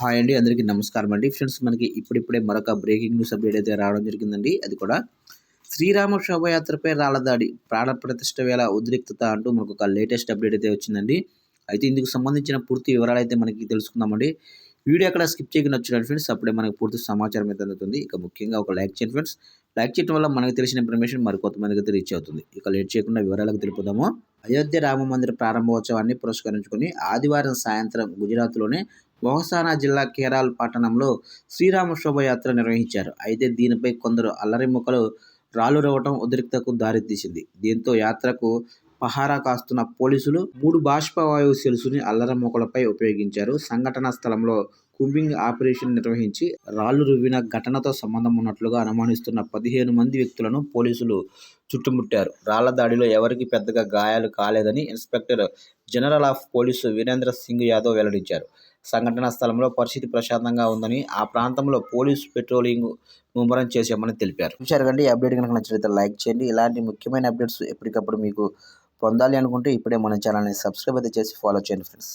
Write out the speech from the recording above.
Hi అండి. అందరికీ నమస్కారం అండి. ఫ్రెండ్స్, మనకి ఇప్పుడిప్పుడే మరొక బ్రేకింగ్ న్యూస్ అప్డేట్ అయితే రావడం జరిగిందండి. అది కూడా శ్రీరామ శోభయాత్రపై రాళ్ల దాడి, ప్రాణ ప్రతిష్ఠ వేళ ఉద్రిక్తత అంటూ మనకు ఒక లేటెస్ట్ అప్డేట్ అయితే వచ్చిందండి. అయితే ఇందుకు సంబంధించిన పూర్తి వివరాలు అయితే మనకి తెలుసుకుందామండి. వీడియో ఎక్కడ స్కిప్ చేయకుండా చూడండి ఫ్రెండ్స్. అప్పుడే మనకు పూర్తి సమాచారం అయితే అందుతుంది. ఇక ముఖ్యంగా ఒక లైక్ చేయండి ఫ్రెండ్స్. లైక్ చేయడం వల్ల మనకు తెలిసిన ఇన్ఫర్మేషన్ మరి కొంతమందికి అయితే రీచ్ అవుతుంది. ఇక లేట్ చేయకుండా వివరాలకు తెలుపుదాము. అయోధ్య రామ మందిర ప్రారంభోత్సవాన్ని పురస్కరించుకొని ఆదివారం సాయంత్రం గుజరాత్లోని మొహసానా జిల్లా కేరాల్ పట్టణంలో శ్రీరామ శోభయాత్ర నిర్వహించారు. అయితే దీనిపై కొందరు అల్లరిముక్కలు రాళ్లు రవ్వటం ఉద్రిక్తతకు దారితీసింది. దీంతో యాత్రకు పహారా కాస్తున్న పోలీసులు 3 బాష్పవాయు సెల్స్ని అల్లరిమూకలపై ఉపయోగించారు. సంఘటనా స్థలంలో కూంబింగ్ ఆపరేషన్ నిర్వహించి రాళ్లు రువ్విన ఘటనతో సంబంధం ఉన్నట్లుగా అనుమానిస్తున్న 15 మంది వ్యక్తులను పోలీసులు చుట్టుముట్టారు. రాళ్ల దాడిలో ఎవరికీ పెద్దగా గాయాలు కాలేదని inspector general of police Virendra Singh Yadav వెల్లడించారు. సంఘటనా స్థలంలో పరిస్థితి ప్రశాంతంగా ఉందని, ఆ ప్రాంతంలో పోలీసు పెట్రోలింగ్ ముమ్మరం చేశామని తెలిపారు. చూశారు కండి. ఈ అప్డేట్ కనుక నచ్చినట్లయితే లైక్ చేయండి. ఇలాంటి ముఖ్యమైన అప్డేట్స్ ఎప్పటికప్పుడు మీకు పొందాలి అనుకుంటే ఇప్పుడే మన ఛానల్ని సబ్స్క్రైబ్ అయితే చేసి ఫాలో చేయండి ఫ్రెండ్స్.